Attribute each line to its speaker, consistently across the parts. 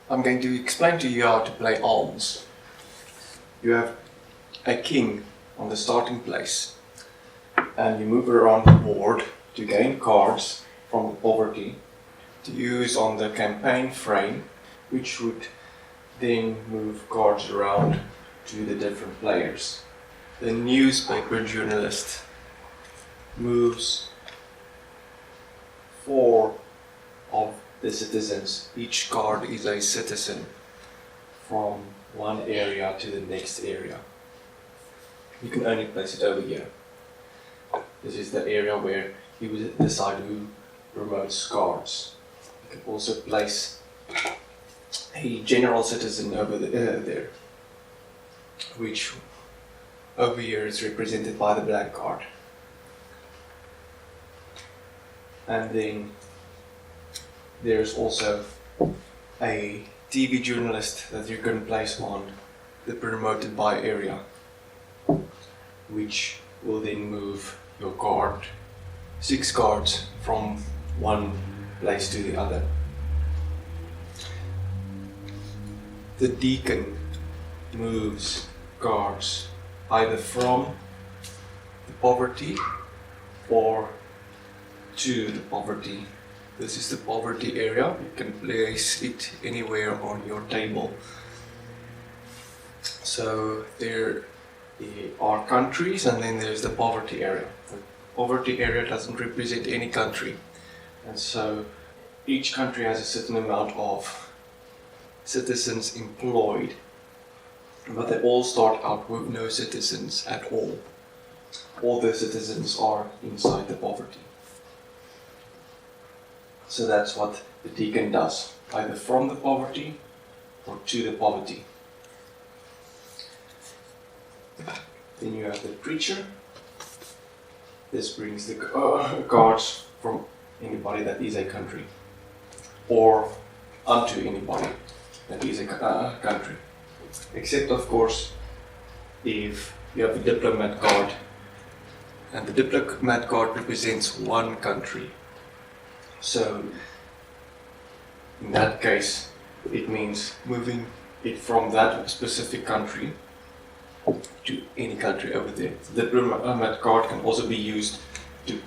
Speaker 1: I'm going to explain to you how to play Alms. You have a king on the starting place and you move around the board to gain cards from poverty to use on the campaign frame, which would then move cards around to the different players. The newspaper journalist moves 4 of the citizens. Each card is a citizen from one area to the next area. You can only place it over here. This is the area where you would decide who promotes cards. You can also place a general citizen over there, which over here is represented by the black card. And then there's also a TV journalist that you can place on the promoted by area, which will then move your card, 6 cards from one place to the other. The deacon moves cards either from the poverty or to the poverty. This is the poverty area. You can place it anywhere on your table. So there are countries and then there's the poverty area. The poverty area doesn't represent any country. And so each country has a certain amount of citizens employed, but they all start out with no citizens at all. All the citizens are inside the poverty. So that's what the deacon does, either from the poverty or to the poverty. Then you have the preacher. This brings the cards from anybody that is a country, or unto anybody that is a country. Except, of course, if you have the diplomat card, and the diplomat card represents one country. So, in that case, it means moving it from that specific country to any country over there. The diplomat card can also be used to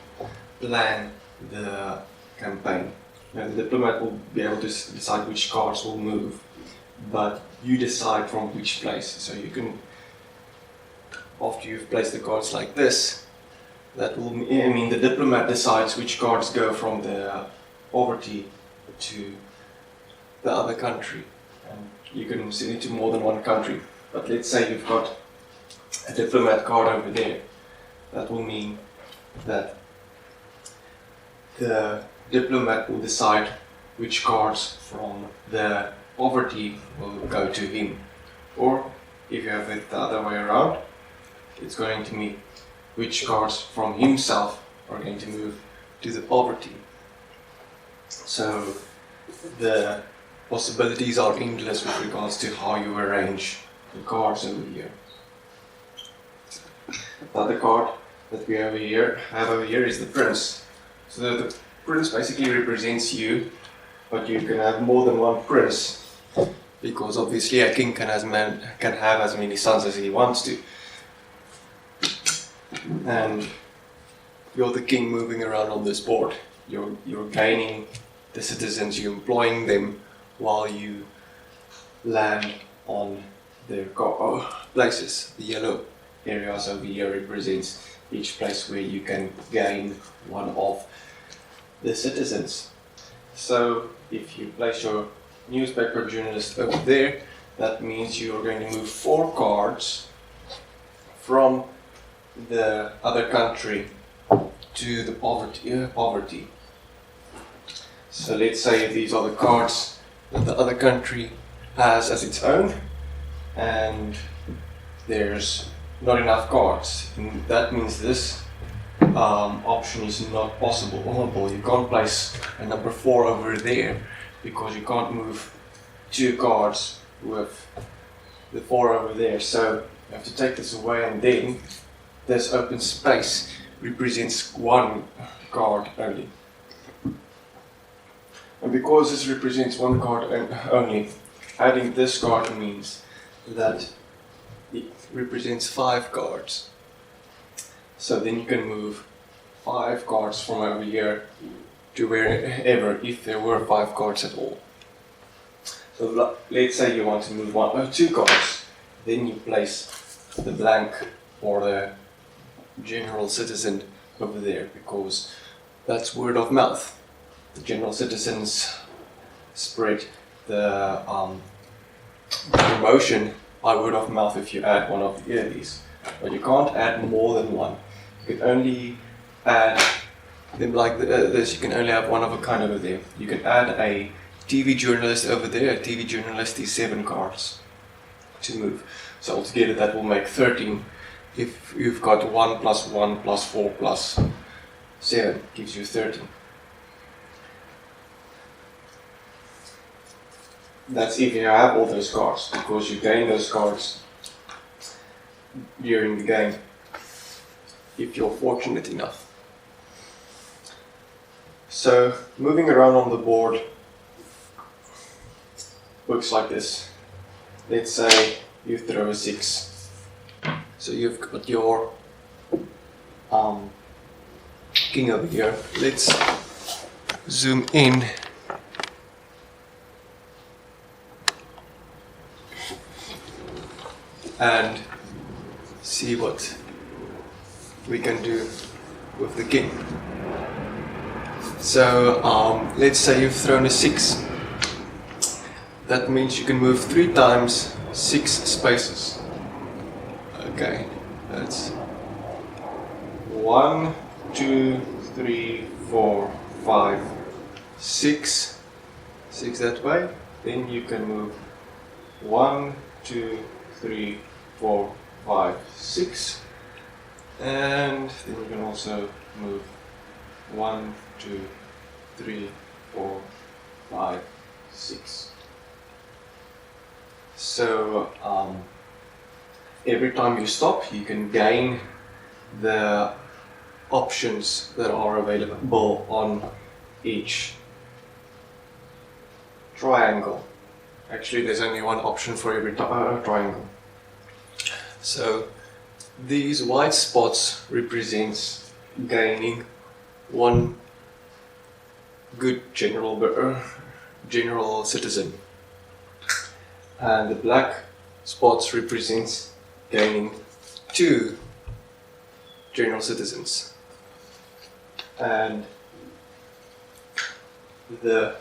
Speaker 1: plan the campaign. Now, the diplomat will be able to decide which cards will move, but you decide from which place. So you can, after you've placed the cards like this, that will mean the diplomat decides which cards go from the poverty to the other country. And you can send it to more than one country. But let's say you've got a diplomat card over there. That will mean that the diplomat will decide which cards from the poverty will go to him. Or if you have it the other way around, it's going to mean which cards from himself are going to move to the poverty. So the possibilities are endless with regards to how you arrange the cards over here. The other card that we have over here is the prince. So the prince basically represents you, but you can have more than one prince, because obviously a king can have as many sons as he wants to. And you're the king moving around on this board. You're gaining the citizens, you're employing them while you land on their places. The yellow areas over here represents each place where you can gain one of the citizens. So if you place your newspaper journalist over there, that means you're going to move 4 cards from the other country to the poverty. So let's say these are the cards that the other country has as its own, and there's not enough cards. And that means this option is not possible. You can't place a number 4 over there because you can't move 2 cards with the 4 over there. So you have to take this away, and then this open space represents 1 card only. And because this represents 1 card only, adding this card means that it represents 5 cards. So then you can move 5 cards from over here to wherever, if there were 5 cards at all. So let's say you want to move 1 or 2 cards, then you place the blank or the general citizen over there, because that's word of mouth. The general citizens spread the promotion by word of mouth if you add one of these. But you can't add more than one. You can only add them like this. You can only have one of a kind over there. You can add a TV journalist over there. A TV journalist is 7 cards to move. So altogether that will make 13. If you've got 1 plus 1 plus 4 plus 7 gives you 13. That's if you have all those cards, because you gain those cards during the game, if you're fortunate enough. So moving around on the board looks like this. Let's say you throw a 6. So you've got your king over here. Let's zoom in. And see what we can do with the king. So let's say you've thrown a 6. That means you can move 3 times 6 spaces. Okay, that's 1, 2, 3, 4, 5, 6. 6 that way. Then you can move 1, 2, 3, 4, 5, 6, and then you can also move 1, 2, 3, 4, 5, 6. So every time you stop, you can gain the options that are available on each triangle. Actually, there's only one option for every triangle. So these white spots represents gaining 1 good general citizen, and the black spots represents gaining 2 general citizens, and the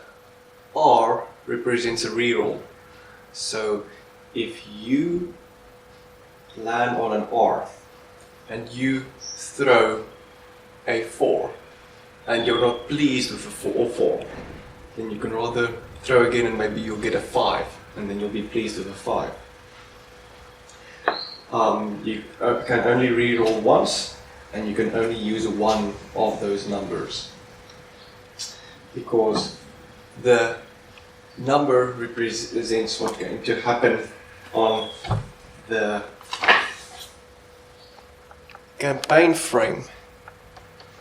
Speaker 1: R represents a reroll. So if you land on an R and you throw a 4 and you're not pleased with a 4, then you can rather throw again and maybe you'll get a 5, and then you'll be pleased with a 5. You can only reroll once, and you can only use one of those numbers, because the number represents what's going to happen on the campaign frame.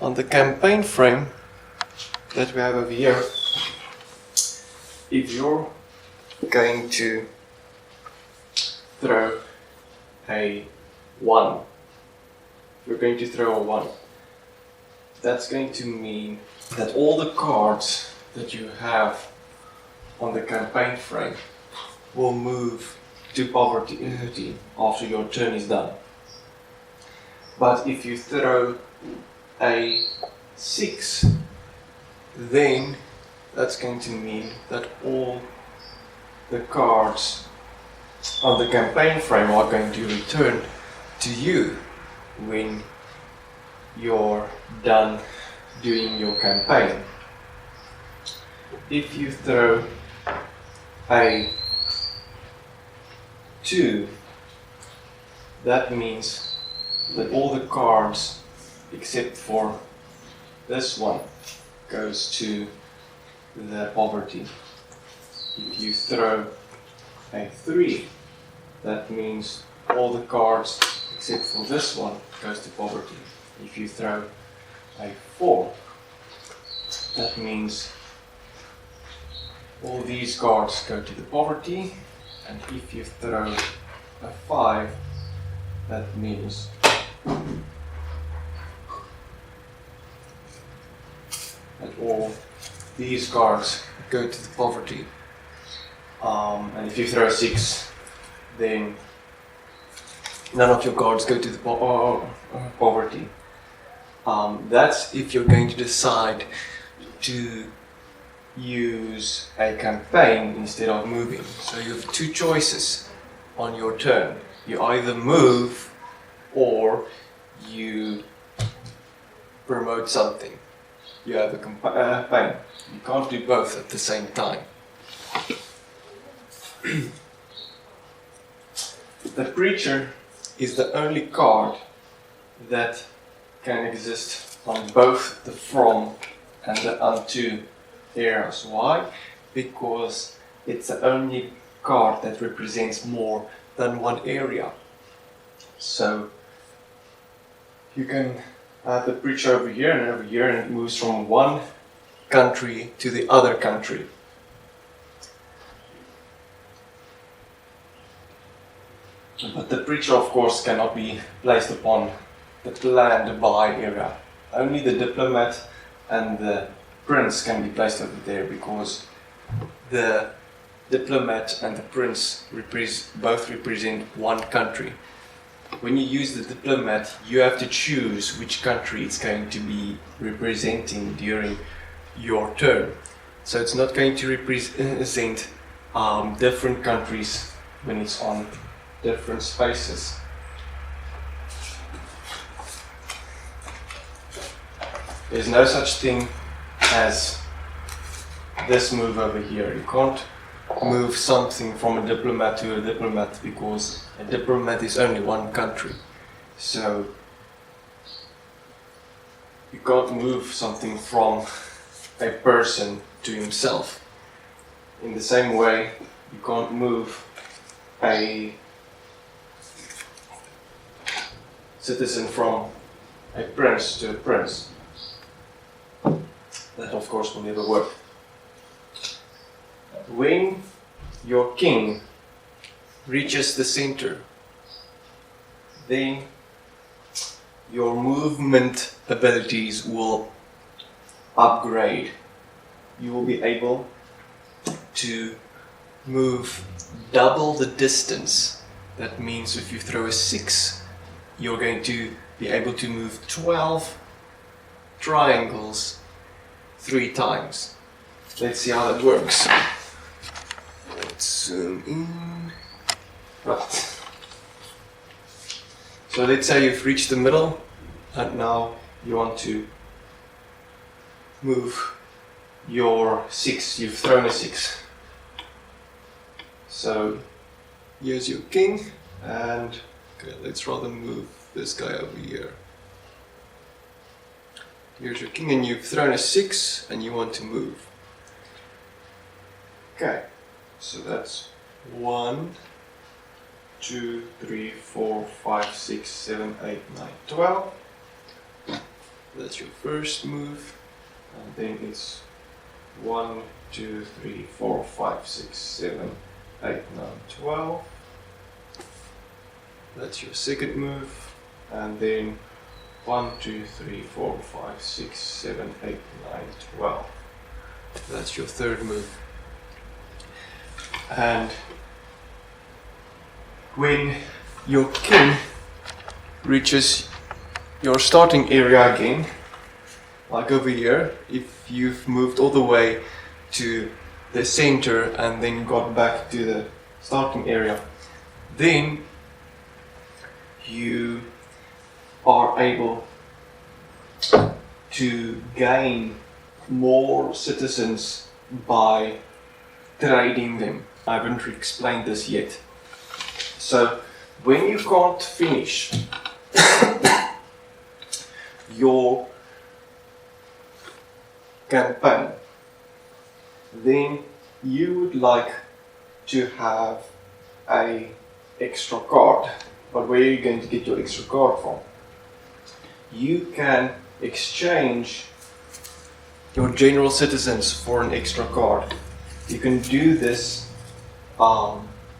Speaker 1: On the campaign frame that we have over here, if you're going to throw a 1, that's going to mean that all the cards that you have on the campaign frame will move to poverty after your turn is done. But if you throw a 6, then that's going to mean that all the cards on the campaign frame are going to return to you when you're done doing your campaign. If you throw a 2, that means that all the cards except for this one goes to the poverty. If you throw a 3, that means all the cards except for this one goes to poverty. If you throw a 4, that means all these cards go to the poverty, And if you throw a 5, that means that all these cards go to the poverty. And if you throw a 6, then none of your cards go to the poverty. That's if you're going to decide to use a campaign instead of moving. So you have two choices on your turn. You either move or you promote something. You have a campaign. You can't do both at the same time. The preacher is the only card that can exist on both the from and the unto areas. Why? Because it's the only card that represents more than one area. So you can have the preacher over here, and it moves from one country to the other country. But the preacher, of course, cannot be placed upon the land by area. Only the diplomat and the prince can be placed over there, because the diplomat and the prince both represent one country. When you use the diplomat, you have to choose which country it's going to be representing during your turn. So it's not going to represent different countries when it's on different spaces. There's no such thing as this move over here. You can't move something from a diplomat to a diplomat, because a diplomat is only one country. So you can't move something from a person to himself. In the same way, you can't move a citizen from a prince to a prince. That, of course, will never work. When your king reaches the center, then your movement abilities will upgrade. You will be able to move double the distance. That means if you throw a 6, you're going to be able to move 12 triangles 3 times. Let's see how that works. Let's zoom in. Right. So let's say you've reached the middle, and now you want to move your 6. You've thrown a 6. So here's your king, and okay, let's rather move this guy over here. Here's your king, and you've thrown a 6, and you want to move. Okay, so that's 1, 2, 3, 4, 5, 6, 7, 8, 9, 12. That's your first move, and then it's 1, 2, 3, 4, 5, 6, 7, 8, 9, 12. That's your second move, and then 1, 2, 3, 4, 5, 6, 7, 8, 9, 12. That's your third move. And when your king reaches your starting area again, like over here, if you've moved all the way to the center and then got back to the starting area, then you are able to gain more citizens by trading them. I haven't explained this yet. So when you can't finish your campaign, then you would like to have an extra card. But where are you going to get your extra card from? You can exchange your general citizens for an extra card. You can do this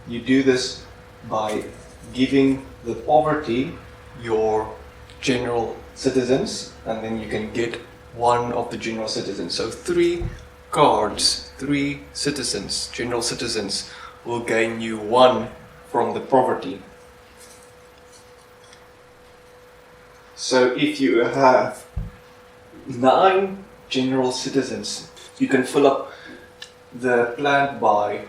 Speaker 1: You do this by giving the poverty your general citizens, and then you can get one of the general citizens. So 3 cards, 3 citizens, general citizens, will gain you 1 from the poverty. So if you have 9 general citizens, you can fill up the plant by,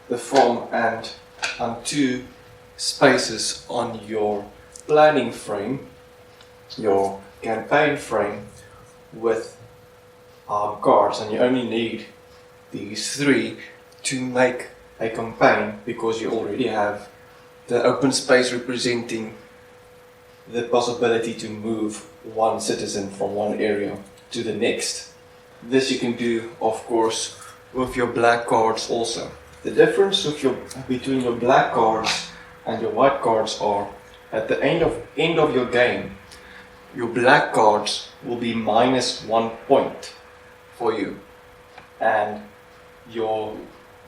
Speaker 1: the from, and unto spaces on your planning frame, your campaign frame, with cards, and you only need these 3 to make a campaign, because you already have the open space representing the possibility to move 1 citizen from one area to the next. This you can do, of course, with your black cards also. The difference between your black cards and your white cards are, at the end of your game, your black cards will be -1 point for you, and your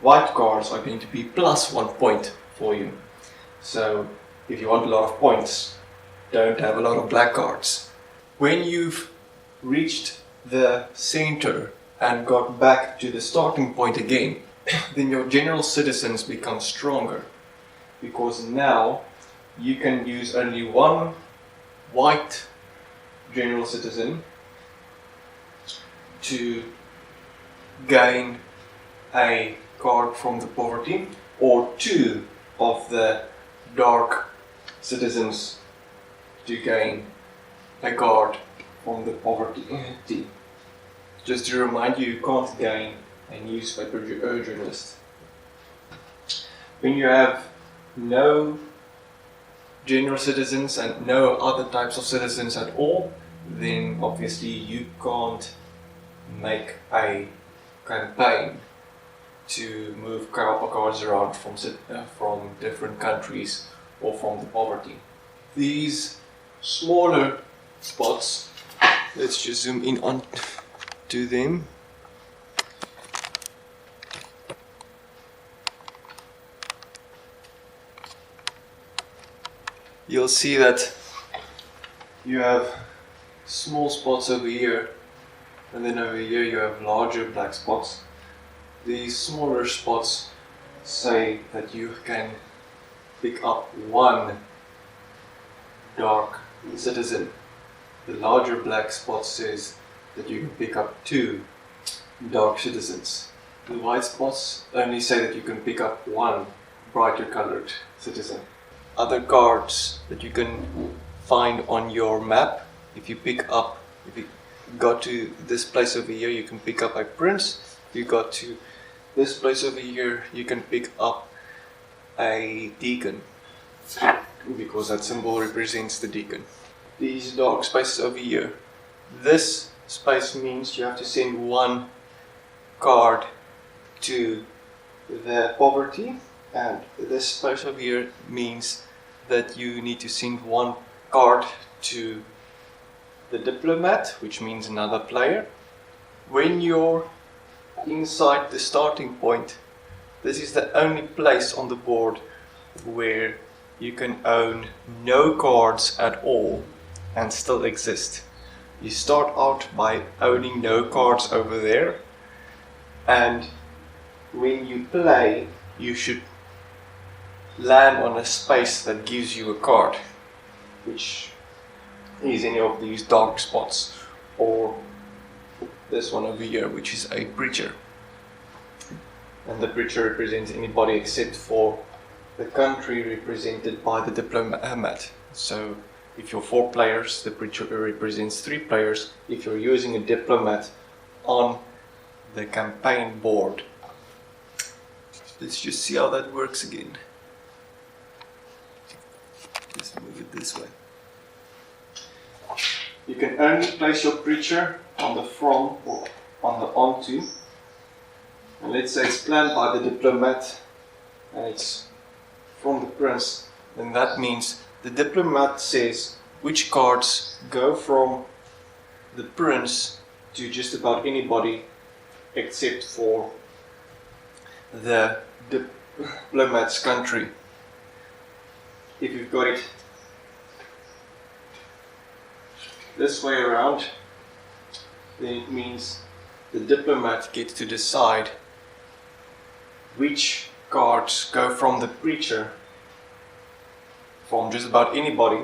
Speaker 1: white cards are going to be +1 point for you. So if you want a lot of points, don't have a lot of black cards. When you've reached the center and got back to the starting point again, then your general citizens become stronger, because now you can use only 1 white general citizen to gain a card from the poverty, or 2 of the dark citizens to gain a card from the poverty. Just to remind you, you can't gain a newspaper journalist. When you have no general citizens and no other types of citizens at all, then obviously you can't make a campaign to move cards around from different countries or from the poverty. These smaller spots, let's just zoom in on to them. You'll see that you have small spots over here, and then over here you have larger black spots. These smaller spots say that you can pick up 1 dark citizen. The larger black spot says that you can pick up 2 dark citizens. The white spots only say that you can pick up 1 brighter colored citizen. Other cards that you can find on your map, if you got to this place over here, you can pick up a prince. If you got to this place over here, you can pick up a deacon, because that symbol represents the deacon. These dark spaces over here, this space means you have to send 1 card to the poverty, and this space over here means that you need to send 1 card to the diplomat, which means another player. When you're inside the starting point, this is the only place on the board where you can own no cards at all and still exist. You start out by owning no cards over there, and when you play, you should land on a space that gives you a card, which is any of these dark spots, or this one over here, which is a preacher. And the preacher represents anybody except for the country represented by the diplomat. So if you're 4 players, the preacher represents 3 players. If you're using a diplomat on the campaign board, let's just see how that works again. Let's move it this way. You can only place your preacher on the from or on the onto. And let's say it's planned by the diplomat and it's from the prince. Then that means the diplomat says which cards go from the prince to just about anybody except for the diplomat's country, if you've got it this way around, then it means the diplomat gets to decide which cards go from the preacher, from just about anybody,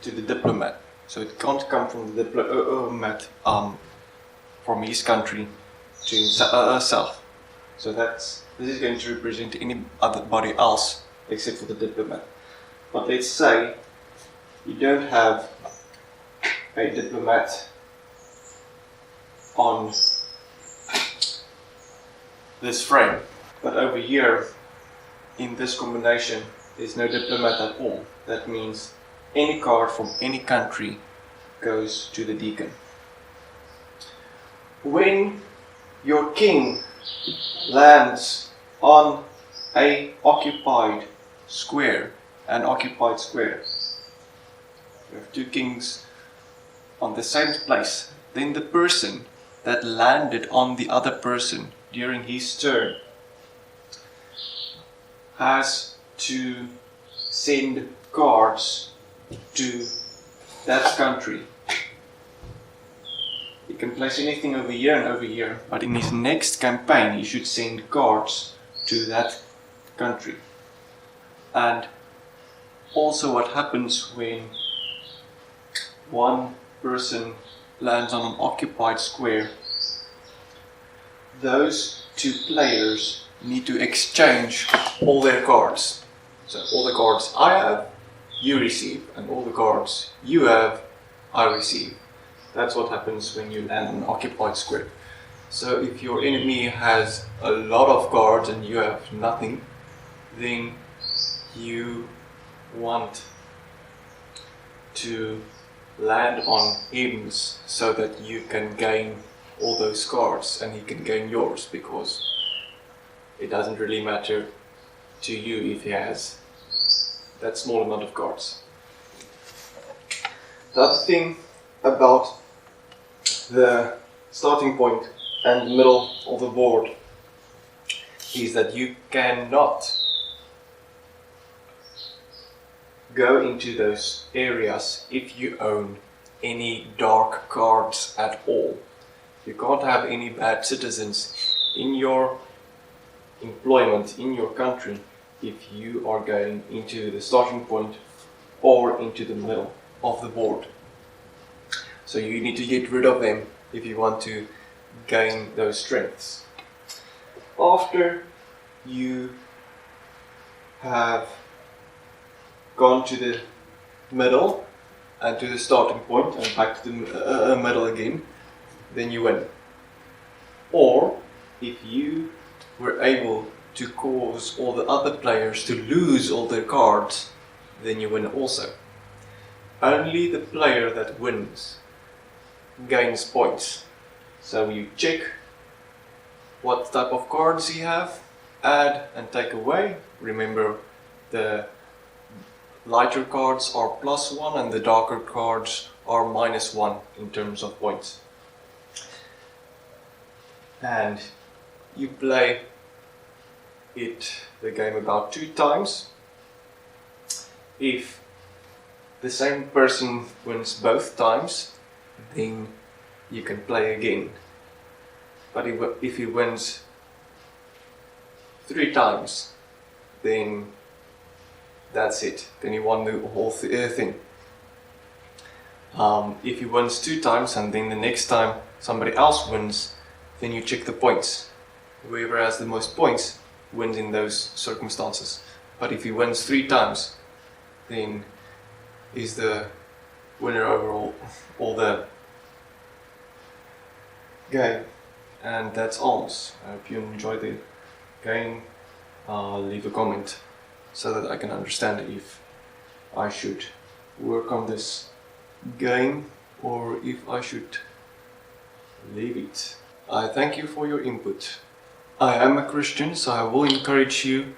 Speaker 1: to the diplomat. So it can't come from the diplomat from his country to himself. So this is going to represent anybody else except for the diplomat. But let's say you don't have a diplomat on this frame, but over here in this combination there's no diplomat at all. That means any card from any country goes to the deacon. When your king lands on an occupied square, you have two kings on the same place, then the person that landed on the other person during his turn has to send cards to that country. He can place anything over here and over here, but in his next campaign he should send cards to that country. And also what happens when one person lands on an occupied square, those two players need to exchange all their cards. So all the cards I have, you receive, and all the cards you have, I receive. That's what happens when you land on an occupied square. So if your enemy has a lot of cards and you have nothing, then you want to land on him so that you can gain all those cards and he can gain yours, because it doesn't really matter to you if he has that small amount of cards. The other thing about the starting point and the middle of the board is that you cannot go into those areas if you own any dark cards at all. You can't have any bad citizens in your employment, in your country, if you are going into the starting point or into the middle of the board. So you need to get rid of them if you want to gain those strengths. After you have gone to the middle and to the starting point and back to the middle again, then you win. Or if you were able to cause all the other players to lose all their cards, then you win also. Only the player that wins gains points. So you check what type of cards you have, add and take away. Remember, the lighter cards are +1 and the darker cards are -1 in terms of points. And you play the game about 2 times. If the same person wins both times, then you can play again. But if he wins 3 times, then that's it. Then he won the whole thing. If he wins 2 times and then the next time somebody else wins, then you check the points. Whoever has the most points wins in those circumstances. But if he wins 3 times, then he's the winner overall, all the game. And that's Alms. I hope you enjoyed the game. Leave a comment so that I can understand if I should work on this game or if I should leave it. I thank you for your input. I am a Christian, so I will encourage you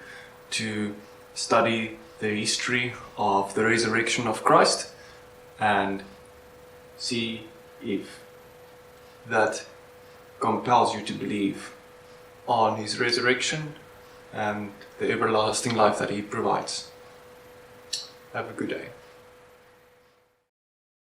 Speaker 1: to study the history of the resurrection of Christ and see if that compels you to believe on his resurrection and the everlasting life that He provides. Have a good day.